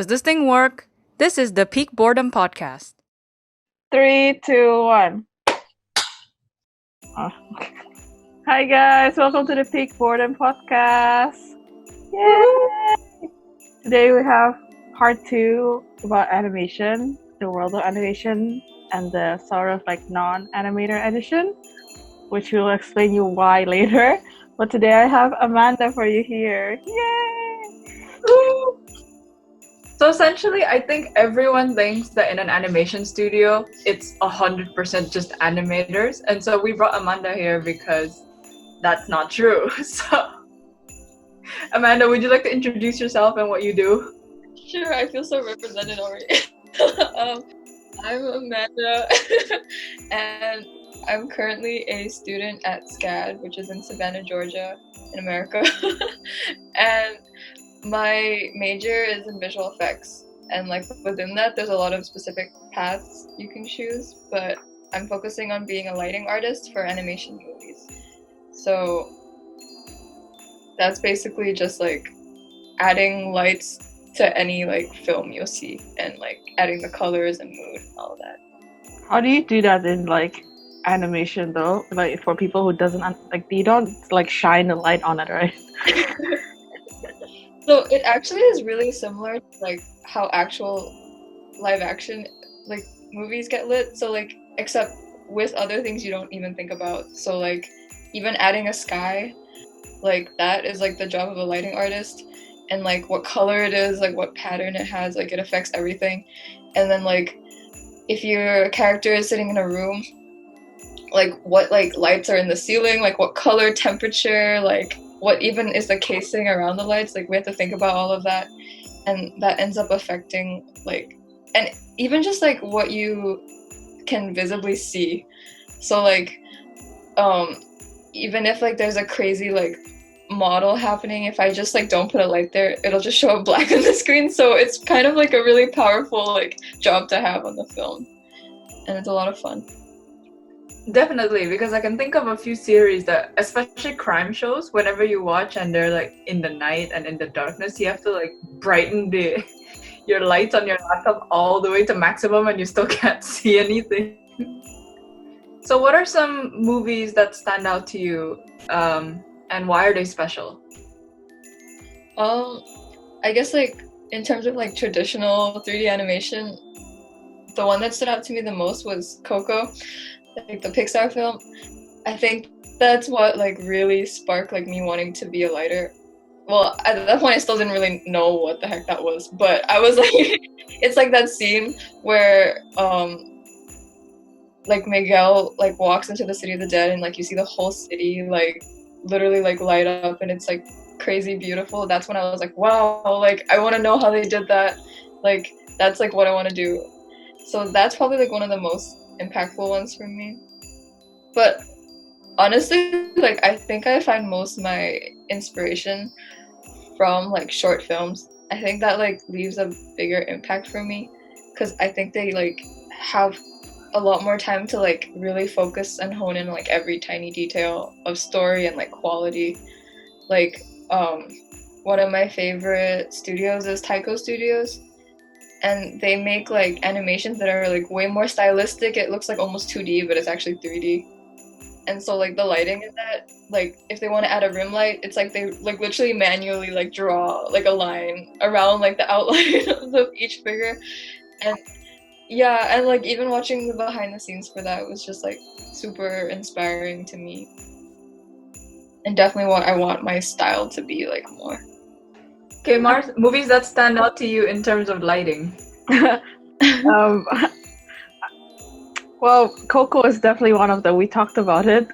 Does this thing work? This is the Peak Boredom Podcast. 3, 2, 1. Oh. Hi guys, welcome to the Peak Boredom Podcast. Yay! Today we have part 2 about animation, the world of animation, and the sort of like non-animator edition, which we'll explain you why later. But today I have Amanda for you here. Yay! Woo! So essentially, I think everyone thinks that in an animation studio, it's 100% just animators. And so we brought Amanda here because that's not true. So, Amanda, would you like to introduce yourself and what you do? Sure, I feel so represented already. I'm Amanda, and I'm currently a student at SCAD, which is in Savannah, Georgia, in America. And my major is in visual effects, and like within that there's a lot of specific paths you can choose, but I'm focusing on being a lighting artist for animation movies. So that's basically just like adding lights to any like film you'll see and like adding the colors and mood and all of that. How do you do that in like animation though? Like for people who doesn't like, you don't like shine the light on it, right? So it actually is really similar to like how actual live action like movies get lit. So like except with other things you don't even think about. So like even adding a sky, like that is like the job of a lighting artist, and like what color it is, like what pattern it has, like it affects everything. And then like if your character is sitting in a room, like what like lights are in the ceiling, like what color, temperature, like what even is the casing around the lights, like we have to think about all of that, and that ends up affecting like, and even just like what you can visibly see. So like even if like there's a crazy like model happening, if I just like don't put a light there, it'll just show up black on the screen. So it's kind of like a really powerful like job to have on the film, and it's a lot of fun. Definitely, because I can think of a few series that, especially crime shows, whenever you watch and they're like in the night and in the darkness, you have to like brighten your lights on your laptop all the way to maximum and you still can't see anything. So what are some movies that stand out to you, and why are they special? I guess like in terms of like traditional 3D animation, the one that stood out to me the most was Coco, like the Pixar film. I think that's what like really sparked like me wanting to be a lighter. Well, at that point I still didn't really know what the heck that was, but I was like it's like that scene where like Miguel like walks into the city of the dead, and like you see the whole city like literally like light up, and it's like crazy beautiful. That's when I was like, wow, like I want to know how they did that. Like that's like what I want to do. So that's probably like one of the most impactful ones for me. But honestly, like I think I find most of my inspiration from like short films. I think that like leaves a bigger impact for me, because I think they like have a lot more time to like really focus and hone in like every tiny detail of story and like quality. Like one of my favorite studios is Taiko Studios, and they make like animations that are like way more stylistic. It looks like almost 2D, but it's actually 3D. And so like the lighting in that, like if they want to add a rim light, it's like they like literally manually like draw like a line around like the outline of each figure. And yeah, and like even watching the behind the scenes for that was just like super inspiring to me, and definitely what I want my style to be like more. Okay, Mars, movies that stand out to you in terms of lighting. Well, Coco is definitely one of them. We talked about it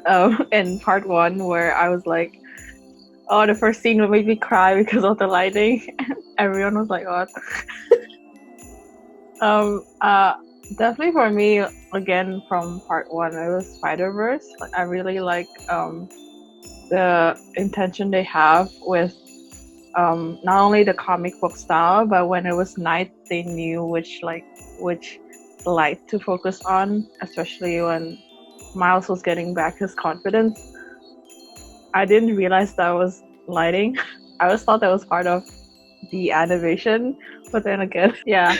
in part 1, where I was like, oh, the first scene would make me cry because of the lighting. Everyone was like, what? Definitely for me, again, from part 1, it was Spiderverse. Like, I really like the intention they have with not only the comic book style, but when it was night, they knew which light to focus on, especially when Miles was getting back his confidence. I didn't realize that was lighting. I always thought that was part of the animation, But then again, yeah.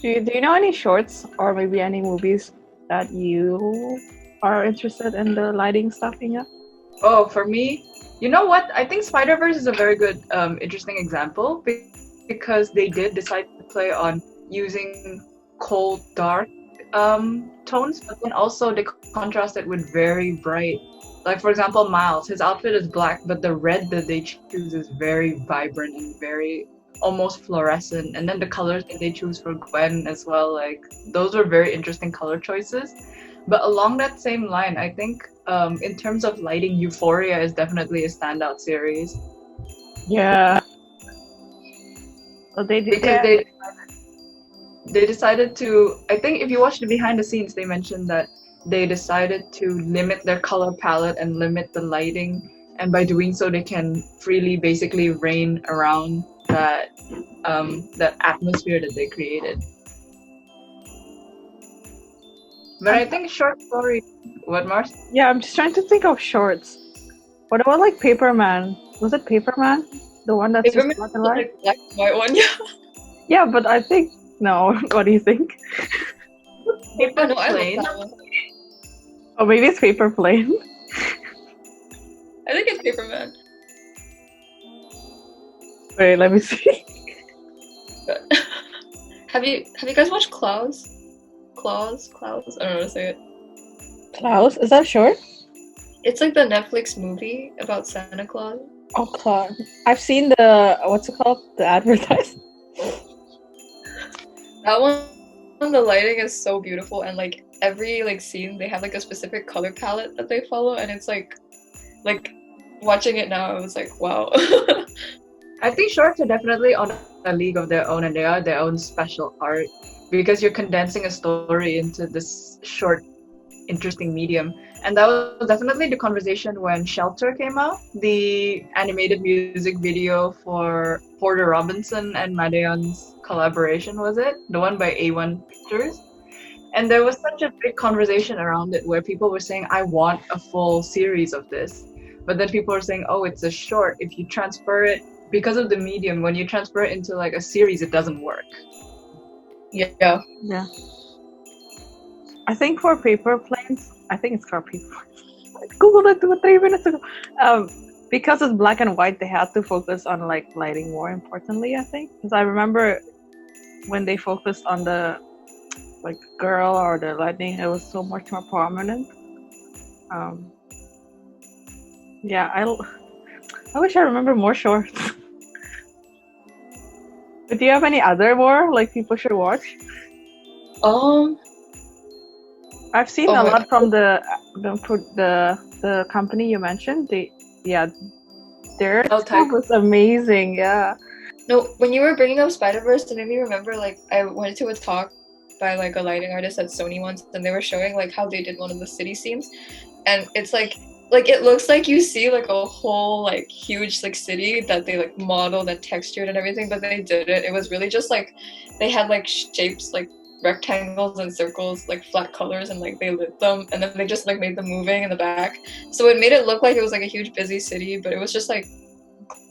Do you know any shorts or maybe any movies that you are interested in the lighting stuff in? Yeah. Oh, for me, you know what? I think Spider-Verse is a very good, interesting example because they did decide to play on using cold, dark tones, but then also they contrast it with very bright. Like for example, Miles, his outfit is black, but the red that they choose is very vibrant and very almost fluorescent. And then the colors that they choose for Gwen as well, like those were very interesting color choices. But along that same line, I think in terms of lighting, Euphoria is definitely a standout series Yeah. So they did. because Yeah. they decided to. I think if you watch the behind the scenes, they mentioned that they decided to limit their color palette and limit the lighting, and by doing so, they can freely basically reign around that atmosphere that they created. But I think short story. What, Mars? Yeah, I'm just trying to think of shorts. What about like Paperman? Was it Paperman? The one that's just Paperman black is and the, white? like black and white one. Yeah. Yeah, but I think no. What do you think? Paper No, I love Plane. that one. Oh, maybe it's Paper Plane. I think it's Paperman. Wait, let me see. Have you guys watched Klaus? Klaus? I don't know how to say it. Klaus? Is that short? It's like the Netflix movie about Santa Claus. Oh, Klaus. I've seen the what's it called? The advertisement. That one, the lighting is so beautiful, and like every like scene, they have like a specific color palette that they follow, and it's like watching it now, I was like, wow. I think shorts are definitely on a league of their own, and they are their own special art because you're condensing a story into this short, interesting medium. And that was definitely the conversation when Shelter came out, the animated music video for Porter Robinson and Madeon's collaboration, was it? The one by A1 Pictures. And there was such a big conversation around it where people were saying, I want a full series of this. But then people were saying, oh, it's a short. If you transfer it, because of the medium, when you transfer it into like a series, it doesn't work. Yeah. Yeah. I think for Paper Planes, I think it's called Paper Planes. I googled it 2 or 3 minutes ago. Because it's black and white, they had to focus on like lighting more importantly, I think. Because I remember when they focused on the like girl or the lighting, it was so much more prominent. Yeah, I wish I remember more shorts. But do you have any other more like people should watch? I've seen a lot from the company you mentioned. Their stuff was amazing. Yeah. No, when you were bringing up Spiderverse, it made me remember like I went to a talk by like a lighting artist at Sony once, and they were showing like how they did one of the city scenes, and it's like it looks like you see like a whole like huge like city that they like modeled and textured and everything, but they didn't. It was really just like they had like shapes like rectangles and circles, like flat colors, and like they lit them, and then they just like made them moving in the back, so it made it look like it was like a huge busy city, but it was just like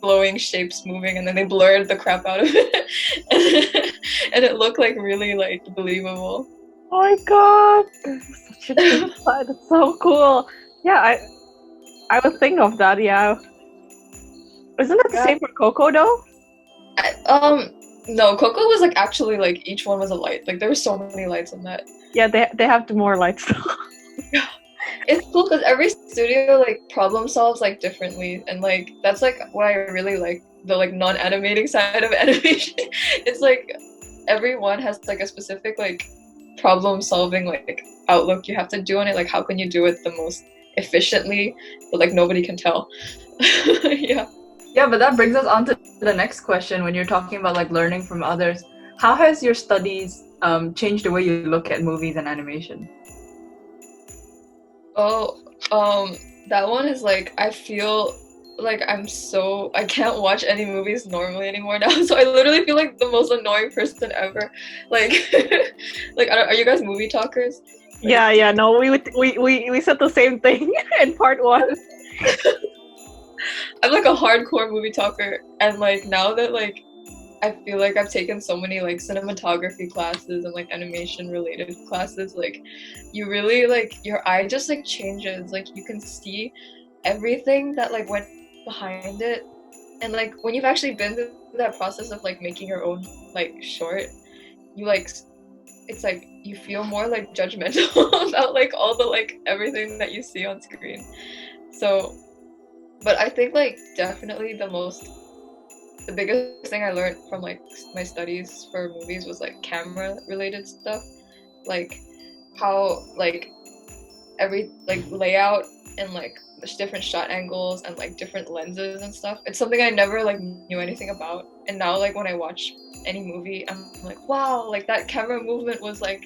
glowing shapes moving, and then they blurred the crap out of it and it looked like really like believable. Oh my god, such a good side. It's so cool. Yeah, I would think of that. Yeah, isn't it the same for Coco though? No, Coco was like actually like each one was a light. Like there were so many lights in that. Yeah, they have more lights. Yeah, it's cool because every studio like problem solves like differently, and like that's like what I really like, the like non-animating side of animation. It's like everyone has like a specific like problem solving like outlook you have to do on it. Like how can you do it the most efficiently, but like nobody can tell. Yeah, but that brings us on to the next question. When you're talking about like learning from others, how has your studies changed the way you look at movies and animation? That one is like, I feel like I can't watch any movies normally anymore now, so I literally feel like the most annoying person ever. Like like are you guys movie talkers? Like, yeah, no, we said the same thing in part 1. I'm like a hardcore movie talker, and like now that like I feel like I've taken so many like cinematography classes and like animation related classes. Like you really like your eye just like changes. Like you can see everything that like went behind it. And like when you've actually been through that process of like making your own like short, you like it's like you feel more like judgmental about like all the like everything that you see on screen. So but I think like definitely the biggest thing I learned from like my studies for movies was like camera related stuff, like how like every like layout and like different shot angles and like different lenses and stuff. It's something I never like knew anything about, and now like when I watch any movie, I'm like, wow, like that camera movement was like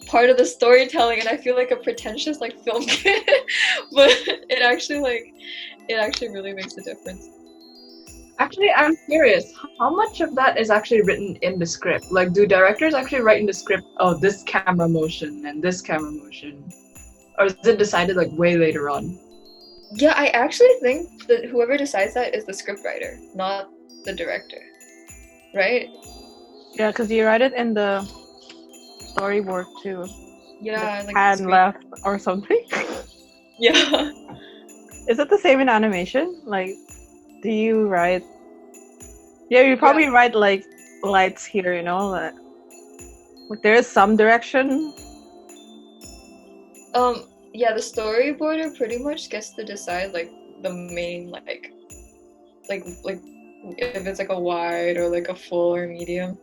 part of the storytelling, and I feel like a pretentious like film kid, but it actually really makes a difference. Actually, I'm curious, how much of that is actually written in the script? Like, do directors actually write in the script, oh, this camera motion and this camera motion? Or is it decided like way later on? Yeah, I actually think that whoever decides that is the scriptwriter, not the director. Right? Yeah, because you write it in the storyboard too. Yeah, the like hand left or something. Yeah. Is it the same in animation? Like, do you write? Yeah, you probably write like lights here, you know, like there is some direction. Yeah, the storyboarder pretty much gets to decide like the main like if it's like a wide or like a full or medium.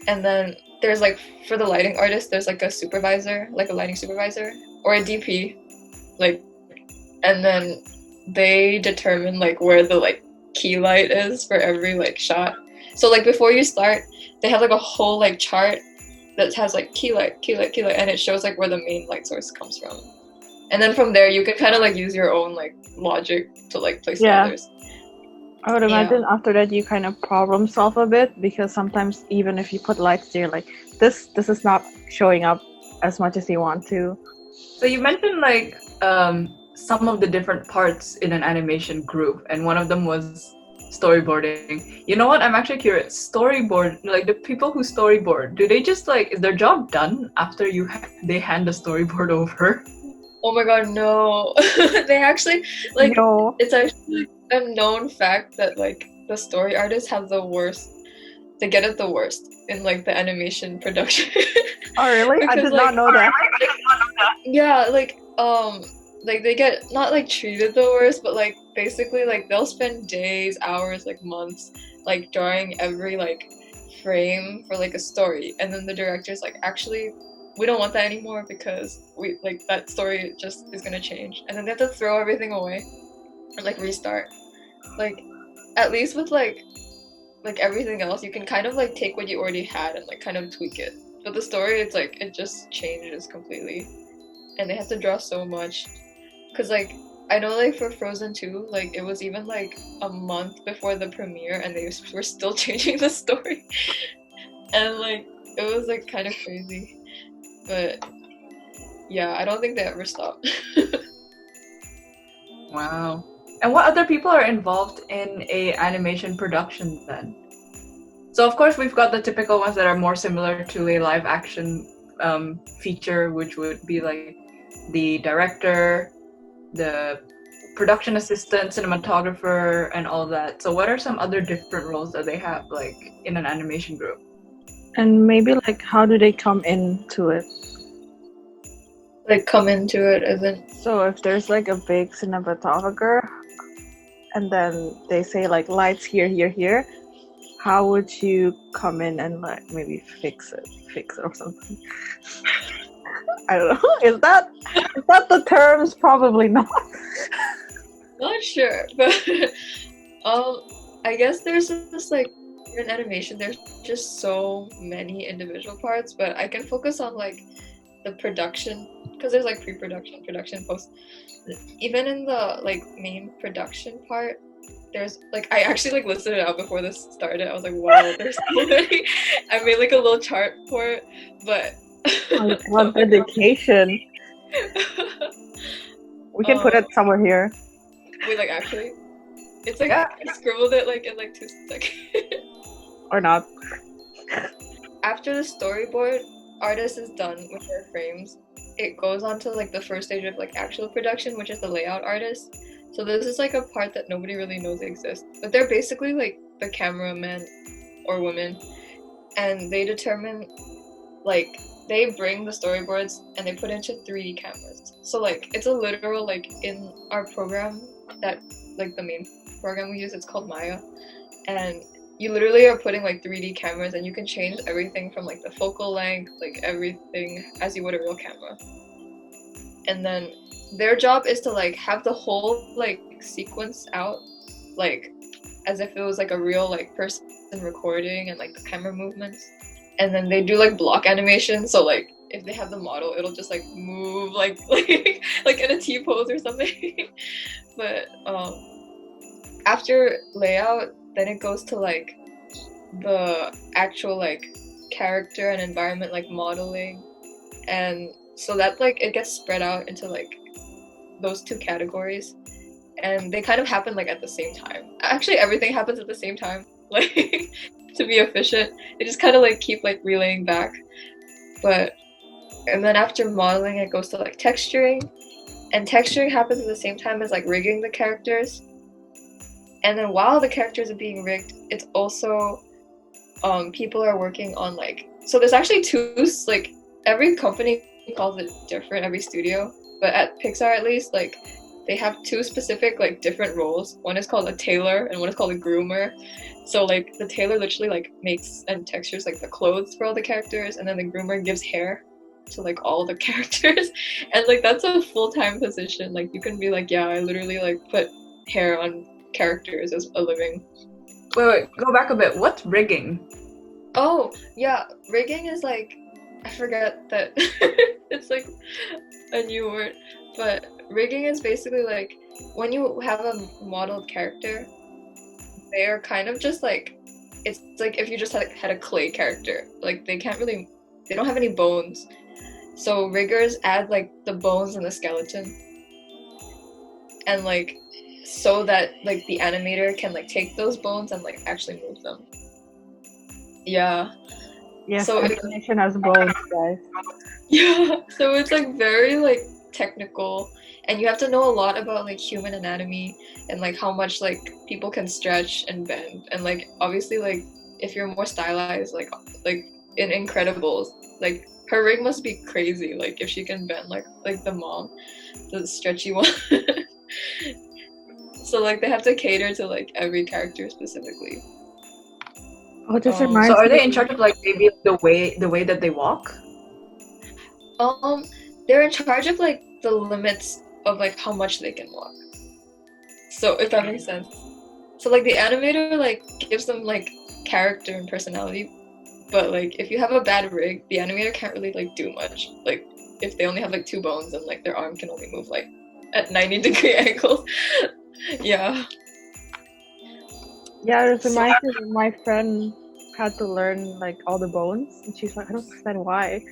And then there's like for the lighting artist there's like a supervisor, like a lighting supervisor or a DP, like, and then they determine like where the like key light is for every like shot. So like before you start, they have like a whole like chart that has like key light, and it shows like where the main light source comes from. And then from there you can kind of like use your own like logic to like place the others. I would imagine after that you kind of problem solve a bit, because sometimes even if you put lights there, like this is not showing up as much as you want to. So you mentioned like some of the different parts in an animation group, and one of them was storyboarding. You know what? I'm actually curious. Storyboard, like the people who storyboard, do they just like, is their job done after they hand the storyboard over? Oh my god, no. They actually like No. It's actually a known fact that like the story artists have the worst. They get it the worst in like the animation production. Oh really? Because, I did not know that. Yeah, like they get not like treated the worst, but like basically like they'll spend days, hours, like months, like drawing every like frame for like a story, and then the director's like, actually we don't want that anymore because we like that story just is gonna change, and then they have to throw everything away and like restart. Like at least with like everything else, you can kind of like take what you already had and like kind of tweak it. But the story, it's like it just changes completely, and they have to draw so much. Cause like I know like for Frozen 2, like it was even like a month before the premiere, and they were still changing the story, and like it was like kind of crazy. But yeah, I don't think they ever stop. Wow. And what other people are involved in a animation production then? So of course we've got the typical ones that are more similar to a live action feature, which would be like the director, the production assistant, cinematographer, and all that. So what are some other different roles that they have like in an animation group? And maybe like how do they come into it? Like come into it as in, So if there's like a big cinematographer and then they say like lights here, here, how would you come in and like maybe fix it or something? I don't know. Is that the terms? Probably not. not sure, but I guess there's just like in animation there's just so many individual parts, but I can focus on like the production, because there's like pre-production, production, post. Even in the like main production part, there's like I actually like listed it out before this started. I was like, wow, there's so many. I made like a little chart for it, but what dedication. We can put it somewhere here. Wait, like actually, it's like I scribbled it like in like 2 seconds. or not? After the storyboard artist is done with their frames, it goes on to like the first stage of like actual production, which is the layout artist. So this is like a part that nobody really knows exists, but they're basically like the cameraman or woman, and they determine, like, they bring the storyboards and they put into 3D cameras. So like it's a literal, like, in our program that, like, the main program we use, it's called Maya, and you literally are putting like 3D cameras and you can change everything from like the focal length, like everything as you would a real camera. And then their job is to like have the whole like sequence out, like as if it was like a real like person recording, and like the camera movements. And then they do like block animation, so like if they have the model, it'll just like move like in a T pose or something. But after layout, then it goes to like the actual like character and environment like modeling, and so that like it gets spread out into like those 2 categories, and they kind of happen like at the same time. Actually, everything happens at the same time, like to be efficient. They just kind of like keep like relaying back. But and then after modeling, it goes to like texturing, and texturing happens at the same time as like rigging the characters. And then while the characters are being rigged, it's also people are working on like, so there's actually 2, like, every company calls it different, every studio, but at Pixar at least, like, they have 2 specific like different roles. One is called a tailor and one is called a groomer. So like the tailor literally like makes and textures like the clothes for all the characters, and then the groomer gives hair to like all the characters. And like that's a full-time position. Like you can be like, yeah, I literally like put hair on characters as a living. Wait, go back a bit. What's rigging? Oh yeah, rigging is like, I forget that it's like a new word, but rigging is basically like when you have a modeled character, they are kind of just like, it's like if you just had a clay character, like they don't have any bones, so riggers add like the bones and the skeleton, and like so that like the animator can like take those bones and like actually move them. Yeah. Yes, So animation has bones, guys. yeah, so it's like very like technical, and you have to know a lot about like human anatomy and like how much like people can stretch and bend, and like obviously like if you're more stylized, like in Incredibles, like her rig must be crazy, like if she can bend like the mom, the stretchy one. So like they have to cater to like every character specifically. Oh, this So reminds are me. they in charge of like maybe the way that they walk? They're in charge of like the limits of like how much they can walk. So if that makes sense. So like the animator like gives them like character and personality, but like if you have a bad rig, the animator can't really like do much. Like if they only have like 2 bones and like their arm can only move like at 90-degree angles. Yeah. Yeah, it reminds me of my friend had to learn like all the bones, and she's like, I don't understand why.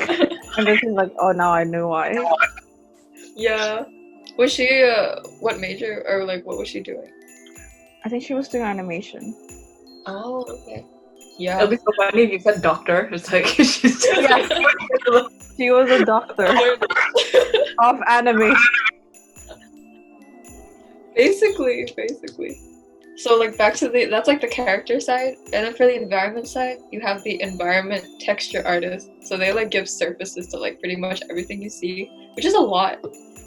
And then she's like, oh, now I know why. Yeah. Was she what major, or like what was she doing? I think she was doing animation. Oh, okay. It'll Yeah. be so funny if you said doctor. It's like she's just Yeah. She was a doctor of animation. Basically. So like back to that's like the character side, and then for the environment side, you have the environment texture artist. So they like give surfaces to like pretty much everything you see, which is a lot.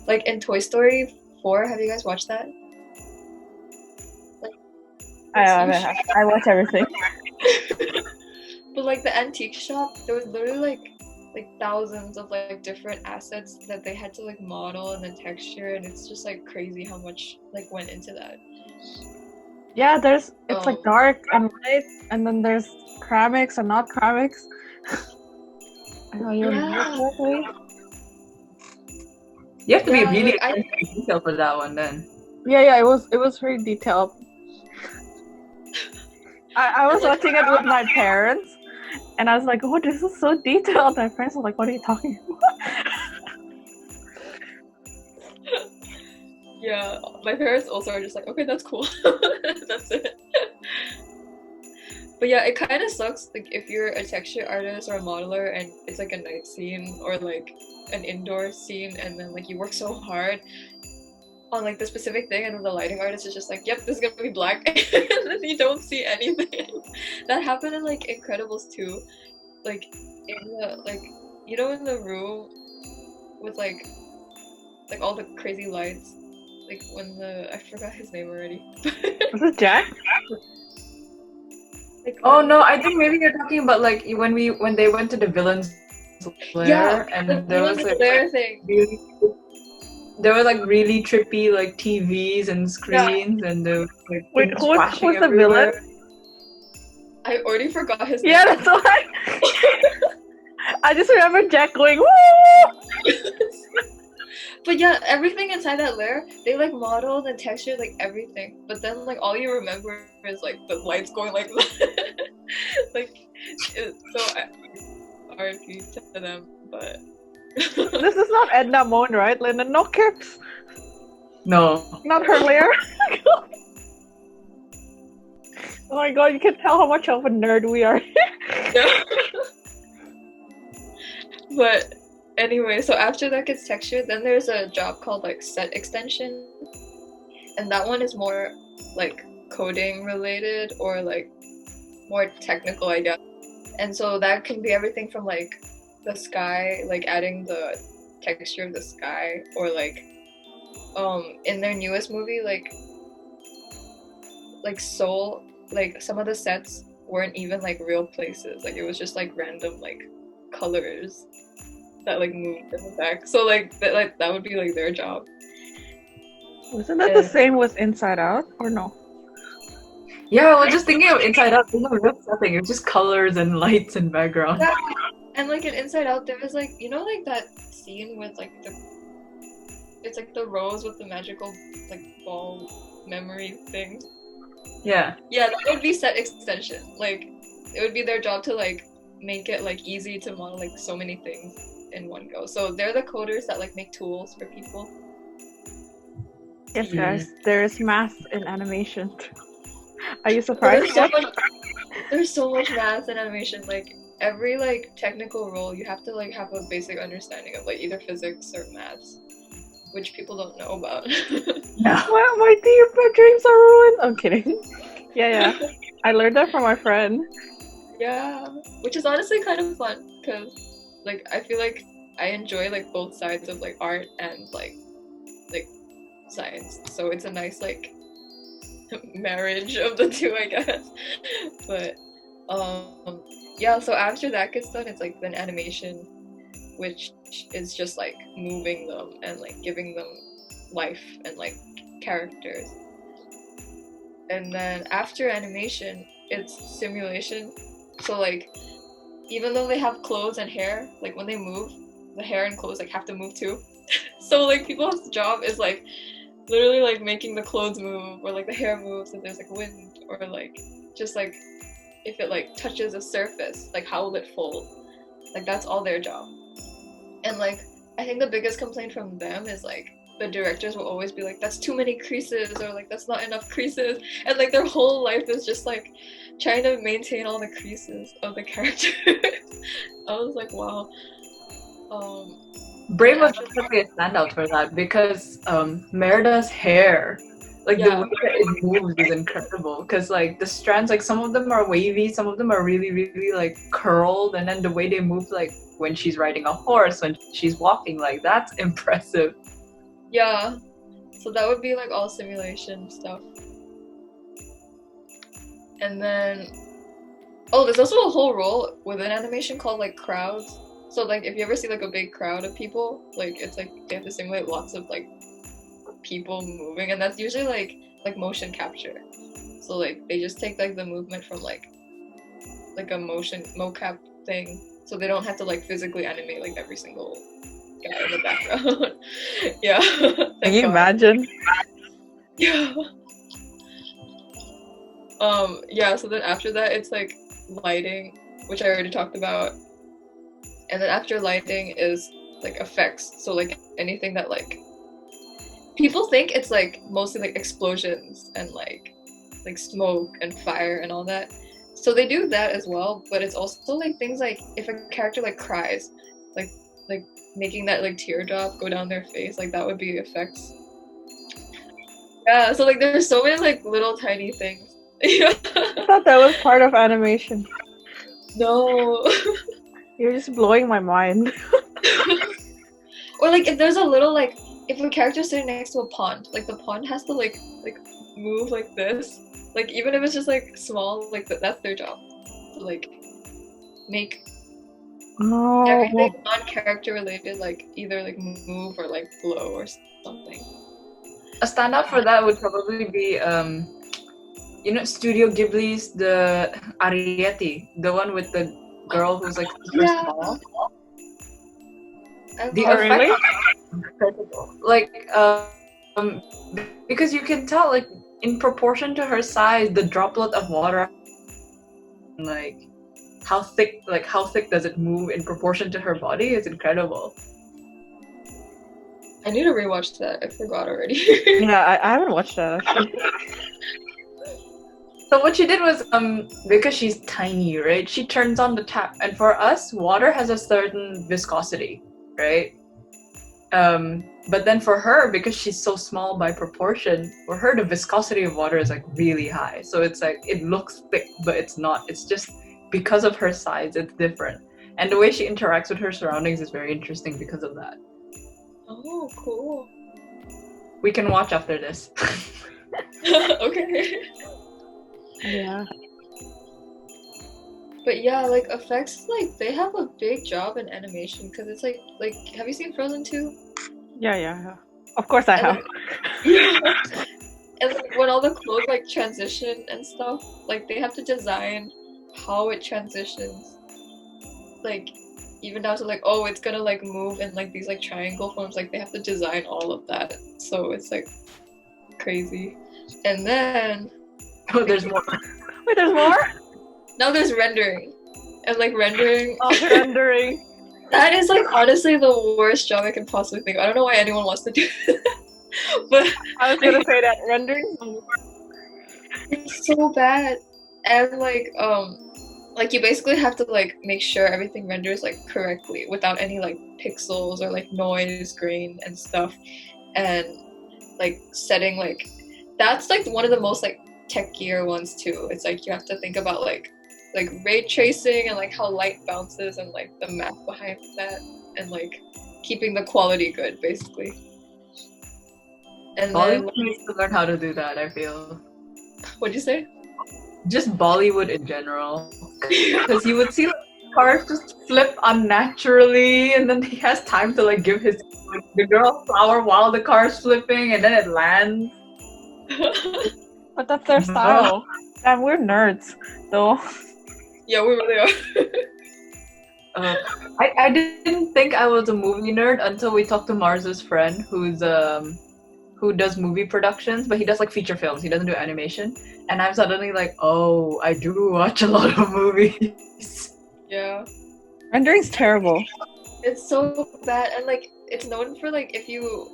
Like in Toy Story 4, have you guys watched that? Like, I watch everything. but like the antique shop, there was literally like thousands of like different assets that they had to like model and then texture, and it's just like crazy how much like went into that. Yeah, it's like dark and light, and then there's ceramics and not ceramics. I know you remember correctly. You have to be Yeah, really like, attention to detail for that one then. Yeah, it was very detailed. I was watching it with my parents, and I was like, oh, this is so detailed. My parents were like, what are you talking about? Yeah, my parents also are just like, okay, that's cool. That's it. But yeah, it kind of sucks like if you're a texture artist or a modeler and it's like a night scene or like an indoor scene and then like you work so hard on like the specific thing and then the lighting artist is just like, yep, this is gonna be black and then you don't see anything. That happened in like Incredibles 2. Like in the like you know in the room with like all the crazy lights. Like when I forgot his name already. Was it Jack? Like, Oh no, I think maybe you're talking about like when they went to the villain's lair yeah, and the there was villain's like lair thing. really, there were like really trippy like TVs and screens and there was like Wait, things who's flashing the villain? everywhere. I already forgot his name. Yeah, that's why. I just remember Jack going, woo! But yeah, everything inside that lair, they like modeled and textured like everything. But then like all you remember is like the lights going like that. Like, so RIP to them, but. This is not Edna Moon, right, Linda? No kips. No. Not her lair. Oh my god, you can tell how much of a nerd we are. But anyway, so after that gets textured, then there's a job called like set extension, and that one is more like coding related or like more technical, I guess. And so that can be everything from like the sky, like adding the texture of the sky, or like in their newest movie, like Soul, like some of the sets weren't even like real places, like it was just like random like colors that like moved in the back. So like that would be like their job. Wasn't that the same with Inside Out, or no? Yeah, I was just thinking of Inside Out. There's no real setting. It's just colors and lights and background. Yeah. And like in Inside Out, there was like, you know, like that scene with like it's like the rose with the magical like ball memory thing. Yeah. Yeah, that would be set extension. Like it would be their job to like make it like easy to model like so many things in one go. So they're the coders that like make tools for people. Yes, guys, there is math in animation. Are you surprised? There's so much math in animation. Like every like technical role, you have to like have a basic understanding of like either physics or maths, which people don't know about. Yeah. Well, my dear dreams are ruined. I'm kidding. Yeah. I learned that from my friend. Yeah, which is honestly kind of fun because like I feel like I enjoy like both sides of like art and like science. So it's a nice like marriage of the two, I guess. But yeah, so after that gets done, it's like then animation, which is just like moving them and like giving them life and like characters. And then after animation, it's simulation. So like even though they have clothes and hair, like when they move, the hair and clothes like have to move too. So like people's job is like literally like making the clothes move or like the hair moves if there's like wind, or like just like if it like touches a surface, like how will it fold? Like that's all their job. And like I think the biggest complaint from them is like the directors will always be like, that's too many creases, or like that's not enough creases, and like their whole life is just like trying to maintain all the creases of the characters. I was like, wow. Brave was definitely a standout for that because Merida's hair, like the way that it moves is incredible. Because like the strands, like some of them are wavy, some of them are really, really like curled, and then the way they move, like when she's riding a horse, when she's walking, like that's impressive. Yeah, so that would be like all simulation stuff. And then, there's also a whole role within animation called like crowds. So like if you ever see like a big crowd of people, like it's like they have to simulate lots of like people moving, and that's usually like motion capture. So like they just take like the movement from like a motion mocap thing, so they don't have to like physically animate like every single guy in the background. Yeah. Can you imagine? Yeah. Yeah, so then after that it's like lighting, which I already talked about. And then after lighting is like effects. So like anything that like people think it's like mostly like explosions and like smoke and fire and all that. So they do that as well, but it's also like things like if a character like cries, like like making that like teardrop go down their face, like that would be effects. Yeah, so like there's so many like little tiny things. I thought that was part of animation. No. You're just blowing my mind. Or like if there's a little like if a character's sitting next to a pond, like the pond has to like move like this. Like even if it's just like small, like that's their job. To like make everything non-character related like either like move or like glow or something. A standout for that would probably be Studio Ghibli's the Arrietty, the one with the girl who's like super small. The effect really? is incredible. Like because you can tell like in proportion to her size, the droplet of water, like how thick does it move in proportion to her body? It's incredible. I need to rewatch that. I forgot already. Yeah, I haven't watched that actually. So what she did was because she's tiny, right? She turns on the tap, and for us, water has a certain viscosity, right? But then for her, because she's so small by proportion, for her the viscosity of water is like really high. So it's like it looks thick, but it's not. It's just because of her size, it's different. And the way she interacts with her surroundings is very interesting because of that. Oh, cool. We can watch after this. Okay. Yeah. But yeah, like effects, like they have a big job in animation because it's like have you seen Frozen 2? Yeah. Of course I have. And like, when all the clothes like transition and stuff, like they have to design how it transitions. Like even down to like, oh, it's gonna like move in like these like triangle forms, like they have to design all of that. So it's like crazy. And then Oh, there's more. Wait, there's more? Now there's rendering. And like rendering rendering. That is like honestly the worst job I can possibly think of. I don't know why anyone wants to do that. But I was gonna say that rendering. It's so bad. And like you basically have to like make sure everything renders like correctly without any like pixels or like noise, grain and stuff. And like setting like that's like one of the most like techier ones too. It's like you have to think about like ray tracing and like how light bounces and like the math behind that and like keeping the quality good basically. And Bollywood needs to learn how to do that, I feel. What'd you say? Just Bollywood in general. Because you would see like, cars just flip unnaturally and then he has time to like give the girl a flower while the car's flipping and then it lands. But that's their style. And we're nerds, though. Yeah, we really are. I didn't think I was a movie nerd until we talked to Mars's friend who does movie productions, but he does like feature films. He doesn't do animation. And I'm suddenly like, oh, I do watch a lot of movies. Yeah. Rendering's terrible. It's so bad, and like it's known for like if you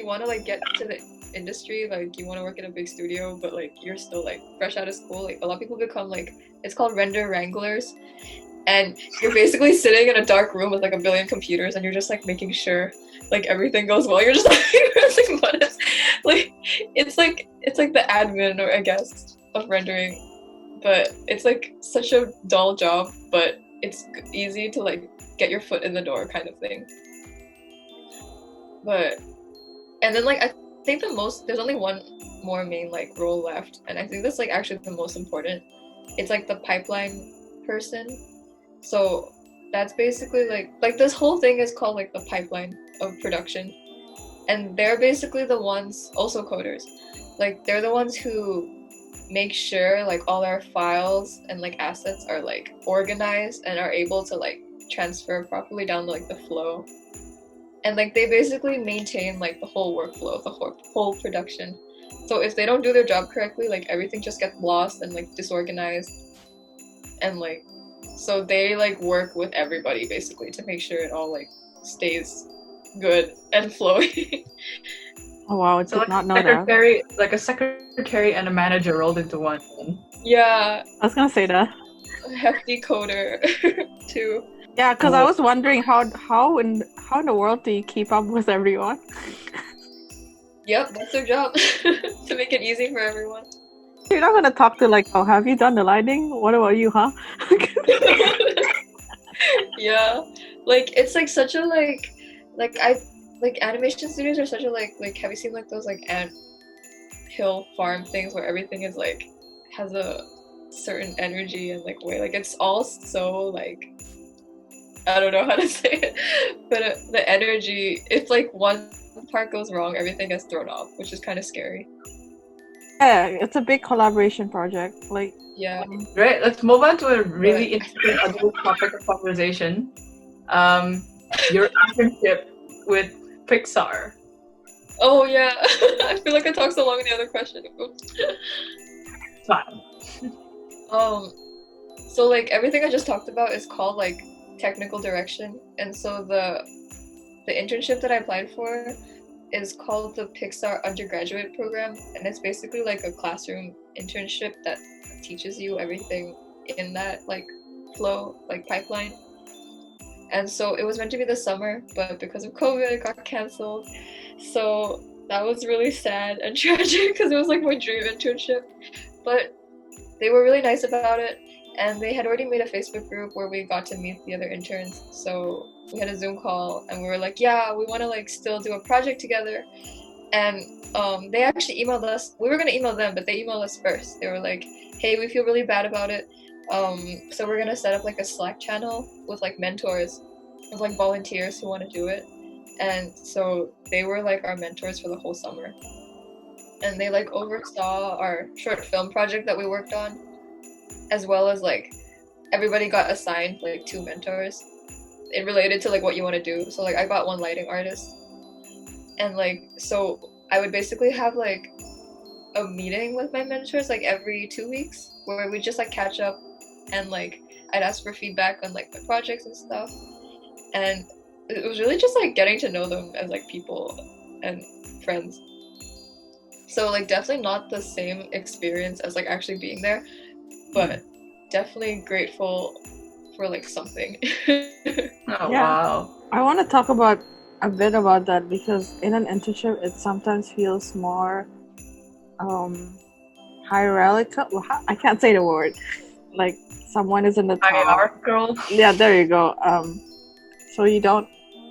want to like get to the industry, like you want to work in a big studio, but like you're still like fresh out of school. Like a lot of people become like it's called render wranglers, and you're basically sitting in a dark room with like a billion computers, and you're just like making sure like everything goes well. You're just like pressing buttons. Like it's like the admin, or I guess, of rendering, but it's like such a dull job, but it's easy to like get your foot in the door kind of thing. But and then like I think there's only one more main like role left, and I think that's like actually the most important. It's like the pipeline person. So that's basically like this whole thing is called like the pipeline of production, and they're basically the ones, also coders, like they're the ones who make sure like all our files and like assets are like organized and are able to like transfer properly down like the flow, and like they basically maintain like the whole workflow of the whole production. So if they don't do their job correctly, like everything just gets lost and like disorganized, and like so they like work with everybody basically to make sure it all like stays good and flowing. Oh wow, I So did not know that. like a secretary and a manager rolled into one. Yeah. I was gonna say that. hefty coder too. Yeah, because I was wondering how in the world do you keep up with everyone? Yep, that's their job to make it easy for everyone. You're not gonna talk to like, oh, have you done the lighting? What about you, huh? Yeah, like it's like such a like I like animation studios are such a like have you seen like those like ant hill farm things where everything is like has a certain energy and like way, like it's all so like I don't know how to say it, but the energy, if like one part goes wrong, everything gets thrown off, which is kind of scary. Yeah, it's a big collaboration project. Like, Yeah. Great. Let's move on to a really Right. interesting other topic of conversation. Your internship with Pixar. Oh yeah. I feel like I talked so long in the other question. Oops. Fine. So like everything I just talked about is called like technical direction, and so the internship that I applied for is called the Pixar undergraduate program, and it's basically like a classroom internship that teaches you everything in that like flow, like pipeline. And so it was meant to be this summer, but because of COVID it got canceled. So that was really sad and tragic because it was like my dream internship. But they were really nice about it, and they had already made a Facebook group where we got to meet the other interns. So we had a Zoom call and we were like, yeah, we want to like still do a project together. And they actually emailed us. We were going to email them, but they emailed us first. They were like, hey, we feel really bad about it, so we're going to set up like a Slack channel with like mentors, with like volunteers who want to do it. And so they were like our mentors for the whole summer, and they like oversaw our short film project that we worked on, as well as like everybody got assigned like 2 mentors. It related to like what you want to do. So like I got one lighting artist, and like so I would basically have like a meeting with my mentors like every 2 weeks where we just like catch up, and like I'd ask for feedback on like my projects and stuff. And it was really just like getting to know them as like people and friends. So like definitely not the same experience as like actually being there, but definitely grateful for like something. Oh Yeah. wow. I want to talk about a bit about that because in an internship, it sometimes feels more hierarchical. Well, I can't say the word. Like someone is in the top. Hierarchical. Yeah, there you go. So you don't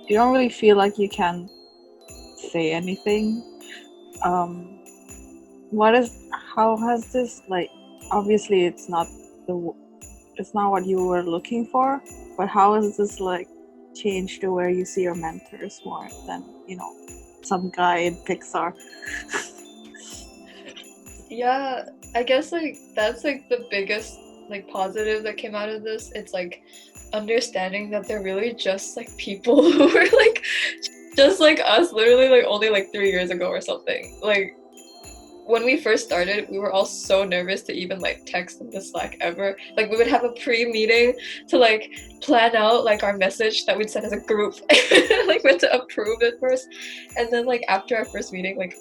really feel like you can say anything. How has this, like, obviously it's not what you were looking for, but how has this like changed to where you see your mentors more than some guy in Pixar? Yeah, I guess like that's like the biggest like positive that came out of this. It's like understanding that they're really just like people who were like just like us, literally like only like 3 years ago or something. Like when we first started, we were all so nervous to even like text in the Slack ever. Like we would have a pre-meeting to like plan out like our message that we'd send as a group. Like we had to approve it first, and then like after our first meeting, like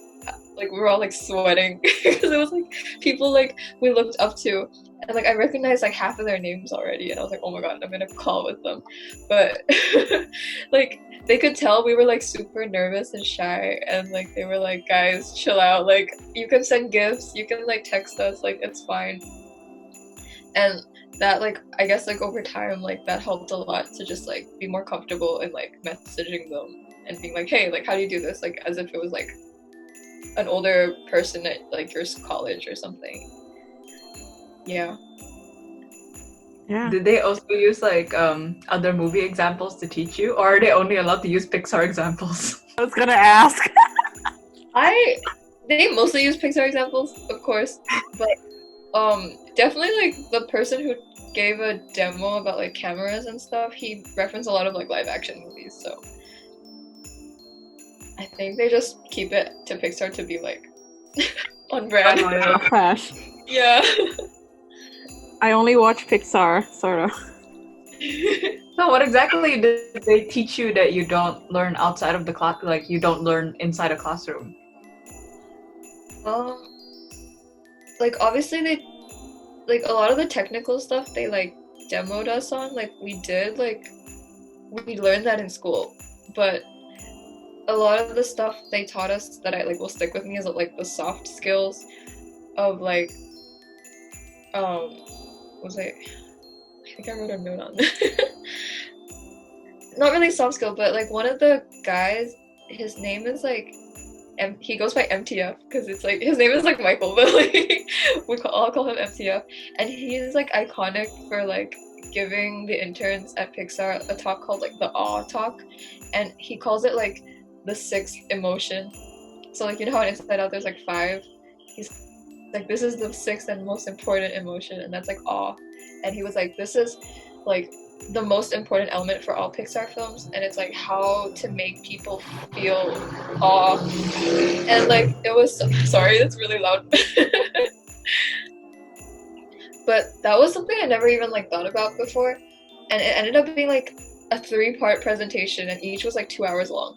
we were all like sweating because it was like people like we looked up to, and like I recognized like half of their names already, and I was like, oh my god, I'm gonna call with them. But like they could tell we were like super nervous and shy, and like they were like, guys, chill out, like you can send gifts, you can like text us, like it's fine. And that like I guess like over time like that helped a lot to just like be more comfortable in like messaging them and being like, hey, like how do you do this, like as if it was like an older person at like your college or something. Yeah. Did they also use like other movie examples to teach you, or are they only allowed to use Pixar examples? I was gonna ask. They mostly use Pixar examples, of course, but definitely like the person who gave a demo about like cameras and stuff, he referenced a lot of like live action movies, so I think they just keep it to Pixar to be like on brand. Crash. Yeah. I only watch Pixar, sort of. So what exactly did they teach you that you don't learn outside of the class, like you don't learn inside a classroom? Like obviously they like a lot of the technical stuff they like demoed us on, like we learned that in school, but a lot of the stuff they taught us that I like will stick with me is like the soft skills of like was I think I wrote a note on not really soft skill, but like one of the guys, his name is like he goes by MTF because it's like his name is like Michael, but like all call him MTF, and he is like iconic for like giving the interns at Pixar a talk called like the awe talk, and he calls it like the sixth emotion. So like, you know how in Inside Out there's like 5, he's like, this is the sixth and most important emotion, and that's like awe. And he was like, this is like the most important element for all Pixar films, and it's like how to make people feel awe. And like it was sorry, that's really loud. But that was something I never even like thought about before, and it ended up being like a 3-part presentation, and each was like 2 hours long,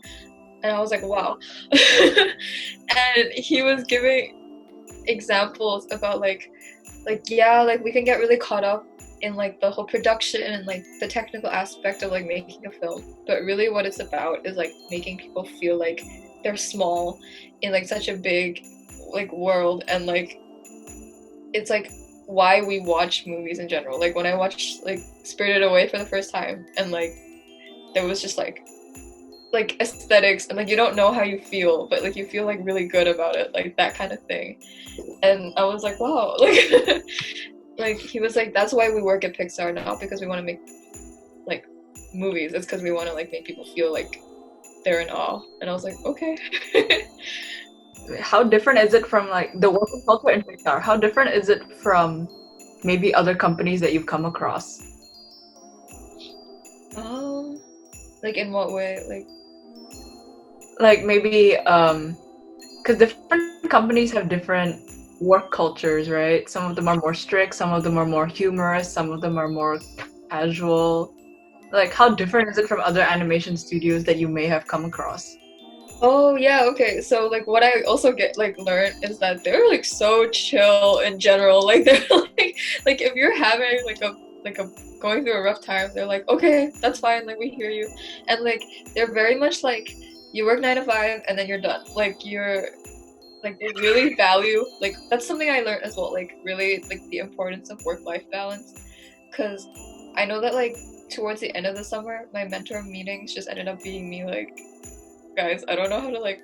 and I was like, wow. And he was giving examples about like yeah, like we can get really caught up in like the whole production and like the technical aspect of like making a film, but really what it's about is like making people feel like they're small in like such a big like world, and like it's like why we watch movies in general. Like when I watched like Spirited Away for the first time, and like there was just like aesthetics, and like you don't know how you feel, but like you feel like really good about it, like that kind of thing. And I was like, wow. Like like he was like, that's why we work at Pixar, not because we want to make like movies, it's because we want to like make people feel like they're in awe. And I was like, okay. How different is it from like the working culture in Pixar? How different is it from maybe other companies that you've come across? Like in what way? Like maybe because different companies have different work cultures, right? Some of them are more strict, some of them are more humorous, some of them are more casual. Like how different is it from other animation studios that you may have come across? Oh yeah, okay. So like what I also get like learned is that they're like so chill in general. Like they're like if you're having like a going through a rough time, they're like, okay, that's fine, like we hear you. And like they're very much like, you work 9 to 5 and then you're done. Like you're like, they really value, like that's something I learned as well, like really like the importance of work-life balance. Because I know that like towards the end of the summer, my mentor meetings just ended up being me like, guys, I don't know how to like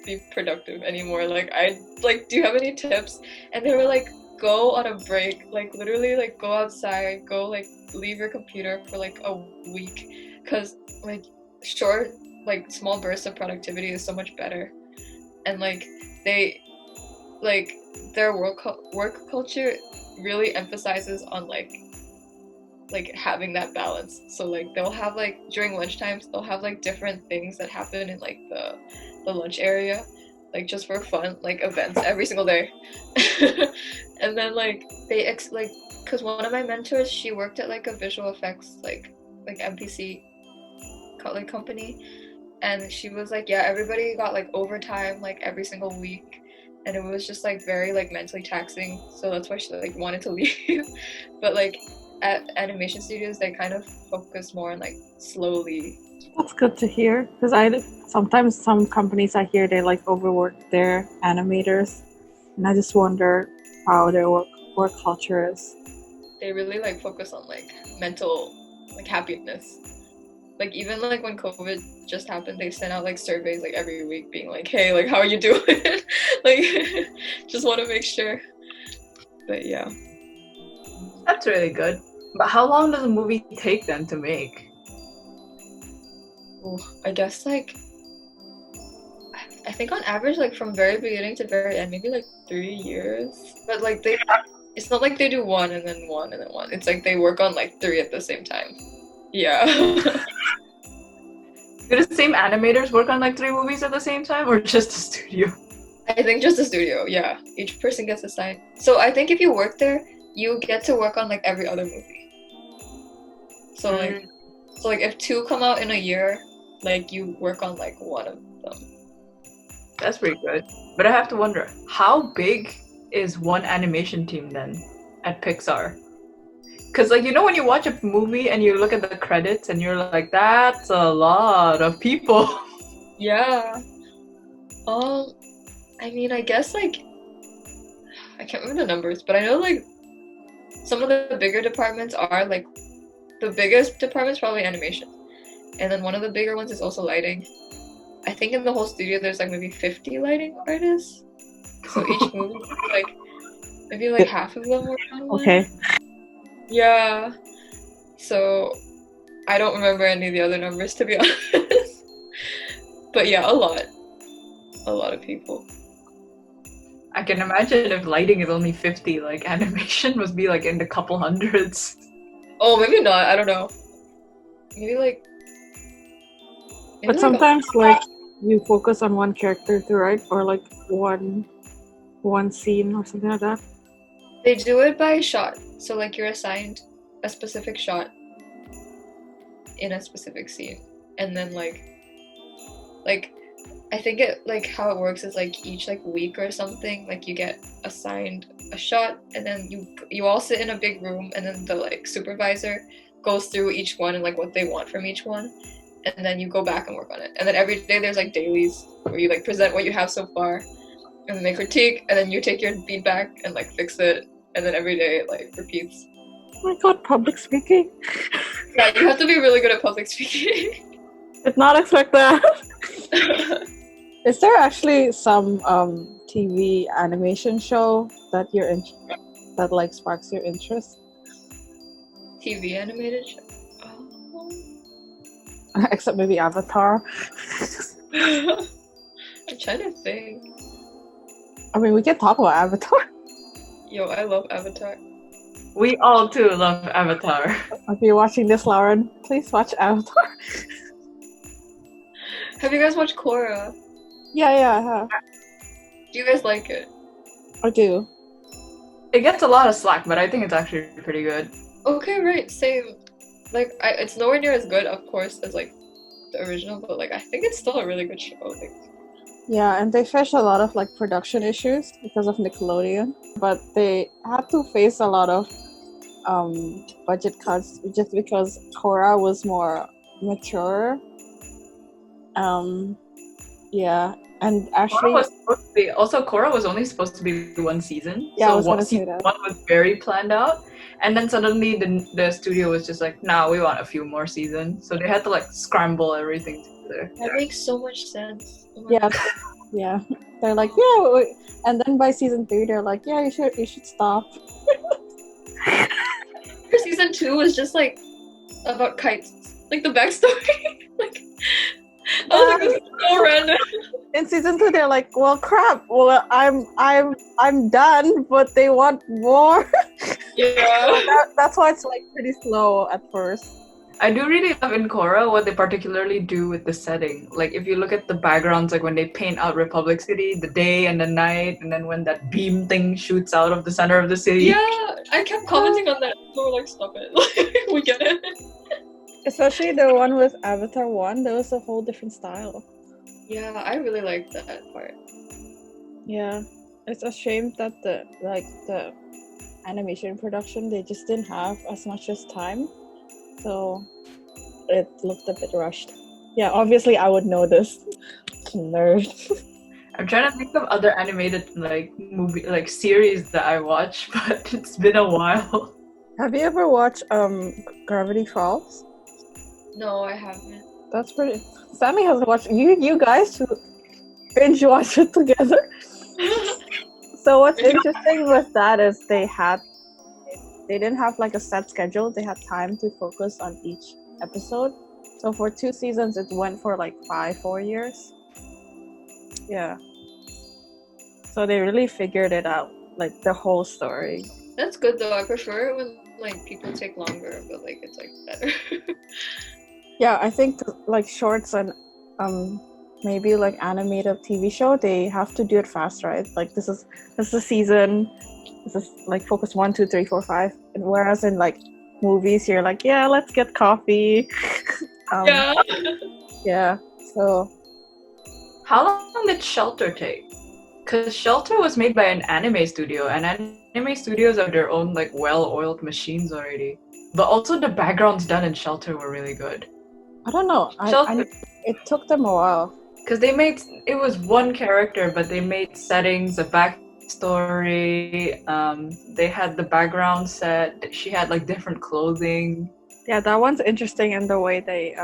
be productive anymore. Like I like, do you have any tips? And they were like, go on a break, like literally like go outside, go like leave your computer for like a week, because like short like small bursts of productivity is so much better. And like they like their work culture really emphasizes on like having that balance. So like they'll have like during lunchtimes they'll have like different things that happen in like the lunch area, like just for fun, like events every single day. And then like they like, because one of my mentors, she worked at like a visual effects like MPC like company, and she was like, yeah, everybody got like overtime like every single week, and it was just like very like mentally taxing, so that's why she like wanted to leave. But like at animation studios they kind of focus more on like slowly. That's good to hear, because sometimes some companies I hear they like overwork their animators, and I just wonder how their work culture is. They really like focus on like mental like happiness. Like even like when COVID just happened, they sent out like surveys like every week being like, hey, like how are you doing? Like just want to make sure. But yeah, That's really good. But how long does a movie take then to make? I guess like I think on average like from very beginning to very end maybe like 3 years. But like it's not like they do one and then one and then one. It's like they work on like 3 at the same time. Yeah. Do the same animators work on like 3 movies at the same time, or just the studio? I think just the studio, yeah. Each person gets assigned. So I think if you work there, you get to work on like every other movie. So like if 2 come out in a year, like you work on like 1 of them. That's pretty good. But I have to wonder, how big is one animation team then at Pixar? Because, like, you know, when you watch a movie and you look at the credits and you're like, that's a lot of people. Yeah. I mean, I guess like I can't remember the numbers, but I know like some of the bigger departments are like the biggest department's probably animation, and then one of the bigger ones is also lighting. I think in the whole studio there's like maybe 50 lighting artists. So each movie, like maybe like half of them were on Okay. lighting. Yeah. So I don't remember any of the other numbers, to be honest. But yeah, a lot of people. I can imagine if lighting is only 50, like animation must be like in the couple hundreds. Oh, maybe not. I don't know. Maybe like. Maybe But like sometimes like you focus on one character too, right? Or like one scene or something like that. they do it by shot. So like you're assigned a specific shot in a specific scene, and then like I think it like how it works is like each like week or something, like you get assigned a shot, and then you all sit in a big room, and then the like supervisor goes through each one and like what they want from each one, and then you go back and work on it. And then every day there's like dailies where you like present what you have so far, and then they critique, and then you take your feedback and like fix it, and then every day it like repeats. Oh my god, public speaking. Yeah, you have to be really good at public speaking. Did not expect that. Is there actually some TV animation show that that like sparks your interest? TV animated show. Except maybe Avatar. I'm trying to think. I mean, we can talk about Avatar. Yo, I love Avatar. We all too love Avatar. If you're watching this, Lauren, please watch Avatar. Have you guys watched Korra? Yeah, I have. Do you guys like it? I do. It gets a lot of slack, but I think it's actually pretty good. Okay, right, same. Like, it's nowhere near as good, of course, as like the original, but like I think it's still a really good show. Like, Yeah, and they faced a lot of like production issues because of Nickelodeon, but they had to face a lot of budget cuts just because Korra was more mature. Yeah, and actually, Korra was only supposed to be one season. Yeah, so I was gonna say season that. 1 was very planned out, and then suddenly the studio was just like, "Nah, we want a few more seasons." So they had to like scramble everything together. that makes so much sense. Oh my yeah, God. yeah, they're like, yeah, and then by season 3, they're like, yeah, you should stop. Season 2 was just like about kites, like the backstory. Like, I was like, this is so random. In season 2, they're like, well, crap. Well, I'm done, but they want more. Yeah. That's why it's like pretty slow at first. I do really love in Korra what they particularly do with the setting. Like if you look at the backgrounds, like when they paint out Republic City, the day and the night, and then when that beam thing shoots out of the center of the city. Yeah, I kept commenting on that. They were like, stop it. Like, we get it. Especially the one with Avatar 1, there was a whole different style. Yeah, I really liked that part. Yeah, it's a shame that the animation production, they just didn't have as much as time, so it looked a bit rushed. Yeah, obviously I would know this. Nerd. I'm trying to think of other animated like movie like series that I watch, but it's been a while. Have you ever watched Gravity Falls? No, I haven't. That's pretty. Sammy has watched. You guys should binge watch it together. So what's interesting with that is they didn't have like a set schedule. They had time to focus on each episode. So for 2 seasons, it went for like 4 years. Yeah. So they really figured it out, like the whole story. That's good though. I prefer it when like people take longer, but like it's like better. Yeah, I think like shorts and maybe like animated TV show, they have to do it fast, right? Like this is a season. This is like focus 1, 2, 3, 4, 5. And whereas in like movies, you're like, yeah, let's get coffee. Yeah. Yeah. So How long did Shelter take? Because Shelter was made by an anime studio, and anime studios have their own like well-oiled machines already. But also the backgrounds done in Shelter were really good. I don't know. Shelter, It took them a while. because they made it was one character, but they made settings, a backstory. They had the background set. She had like different clothing. Yeah, that one's interesting in the way they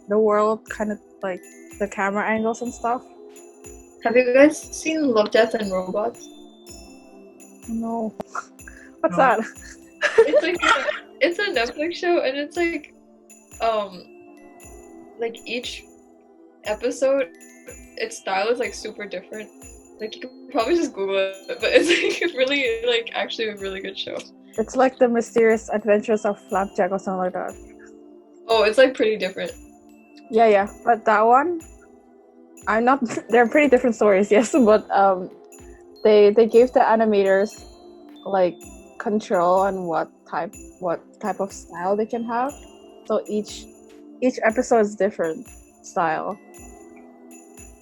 the world kind of like the camera angles and stuff. Have you guys seen Love, Death, and Robots? No. What's No. that? It's like it's a Netflix show, and it's like each episode, its style is like super different. Like you could probably just Google it, but it's like really like actually a really good show. It's like the mysterious adventures of Flapjack or something like that. Oh, it's like pretty different. Yeah. But that one, I'm not. They're pretty different stories, yes. But they gave the animators like control on what type of style they can have. So each episode is different style.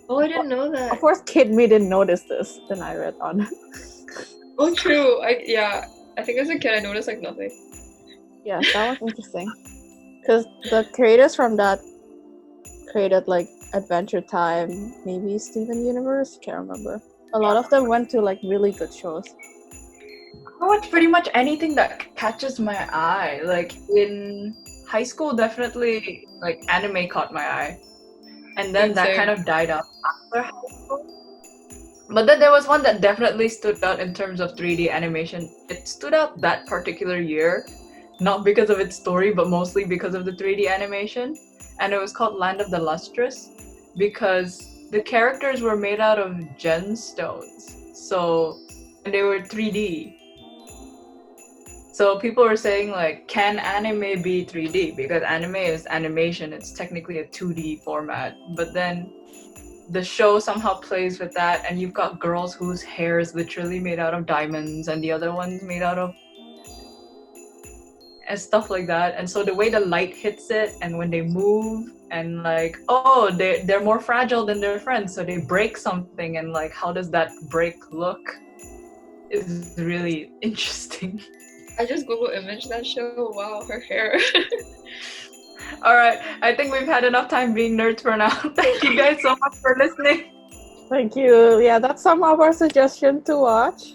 Oh, I didn't know that. Of course, Kid Me didn't notice this. Then I read on. Oh, true. I think as a kid I noticed like nothing. Yeah, that was interesting. Because the creators from that created like Adventure Time, maybe Steven Universe, can't remember. A lot of them went to like really good shows. I watch pretty much anything that catches my eye. Like in high school, definitely like anime caught my eye, and then that Same. kind of died out after high school. But then there was one that definitely stood out in terms of 3D animation. It stood out that particular year, not because of its story, but mostly because of the 3D animation. And it was called Land of the Lustrous, because the characters were made out of gemstones. So, and they were 3D. So people were saying like, can anime be 3D? Because anime is animation, it's technically a 2D format. But then the show somehow plays with that, and you've got girls whose hair is literally made out of diamonds and the other one's made out of and stuff like that. And so the way the light hits it and when they move and like, oh, they're more fragile than their friends, so they break something, and like how does that break look is really interesting. I just Google image that show. Wow, her hair. All right, I think we've had enough time being nerds for now. Thank you guys so much for listening. Thank you. Yeah, that's some of our suggestions to watch.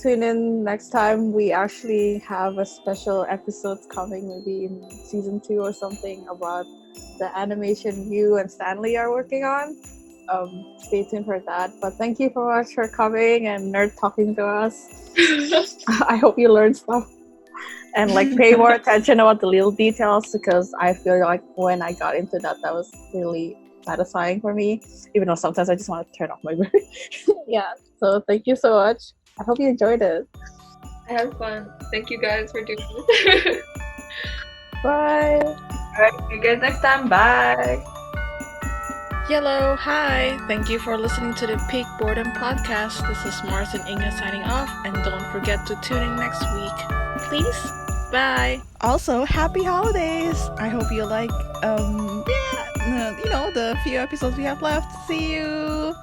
Tune in next time. We actually have a special episode coming, maybe in season 2 or something, about the animation you and Stanley are working on. Stay tuned for that. But thank you so much for coming and nerd talking to us. I hope you learned stuff and like pay more attention about the little details, because I feel like when I got into that was really satisfying for me, even though sometimes I just want to turn off my brain. Yeah, so thank you so much. I hope you enjoyed it. I had fun. Thank you guys for doing this. Bye. All right, see you guys next time. Bye. Hello, hi. Thank you for listening to the Peak Boredom Podcast. This is Mars and Inga signing off, and don't forget to tune in next week. Please. Bye. Also, happy holidays. I hope you like the few episodes we have left. See you.